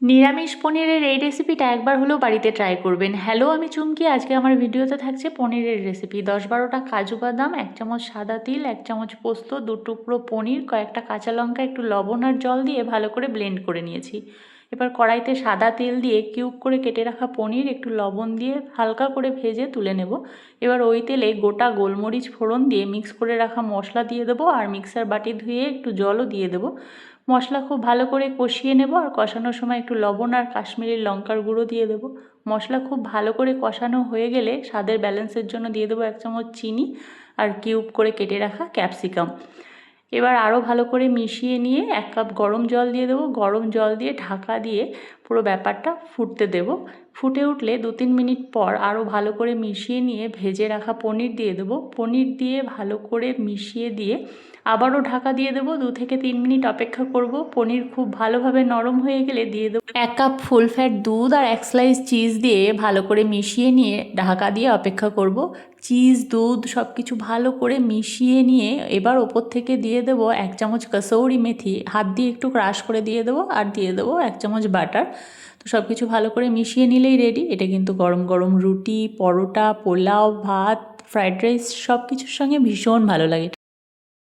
নিরামিষ পনিরের এই রেসিপিটা একবার হলেও বাড়িতে ট্রাই করবেন। হ্যালো, আমি চুমকি। আজকে আমার ভিডিওতে থাকছে পনিরের রেসিপি। 10-12টা কাজু বাদাম, 1 চামচ সাদা তিল, 1 চামচ পোস্ত, 2 টুকরো পনির, কয়েকটা কাঁচা লঙ্কা, একটু লবণ আর জল দিয়ে ভালো করে ব্লেন্ড করে নিয়েছি। এবার কড়াইতে সাদা তেল দিয়ে কিউব করে কেটে রাখা পনির একটু লবণ দিয়ে হালকা করে ভেজে তুলে নেব। এবার ওই তেলে গোটা গোলমরিচ ফোড়ন দিয়ে মিক্স করে রাখা মশলা দিয়ে দেবো, আর মিক্সার বাটি ধুয়ে একটু জলও দিয়ে দেবো। মশলা খুব ভালো করে কষিয়ে নেব, আর কষানোর সময় একটু লবণ আর কাশ্মীরি লঙ্কার গুঁড়ো দিয়ে দেবো। মশলা খুব ভালো করে কষানো হয়ে গেলে স্বাদের ব্যালেন্সের জন্য দিয়ে দেবো 1 চামচ চিনি আর কিউব করে কেটে রাখা ক্যাপসিকাম। এবার আরও ভালো করে মিশিয়ে নিয়ে 1 কাপ গরম জল দিয়ে দেবো। গরম জল দিয়ে ঢাকা দিয়ে পুরো ব্যাপারটা ফুটতে দেবো। ফুটে উঠলে 2-3 মিনিট পর আরও ভালো করে মিশিয়ে নিয়ে ভেজে রাখা পনির দিয়ে দেবো। পনির দিয়ে ভালো করে মিশিয়ে দিয়ে আবারও ঢাকা দিয়ে দেবো। 2-3 মিনিট অপেক্ষা করব। পনির খুব ভালোভাবে নরম হয়ে গেলে দিয়ে দেবো 1 কাপ ফুল ফ্যাট দুধ আর 1 স্লাইস চিজ দিয়ে ভালো করে মিশিয়ে নিয়ে ঢাকা দিয়ে অপেক্ষা করব। চিজ, দুধ সব কিছু ভালো করে মিশিয়ে নিয়ে এবার ওপর থেকে দিয়ে দেবো 1 চামচ কসৌরি মেথি, হাত দিয়ে একটু ক্রাশ করে দিয়ে দেবো, আর দিয়ে দেবো 1 চামচ বাটার। তো সব কিছু ভালো করে মিশিয়ে নিলেই রেডি। এটা কিন্তু গরম গরম রুটি, পরোটা, পোলাও, ভাত, ফ্রাইড রাইস সব কিছুর সঙ্গে ভীষণ ভালো লাগে।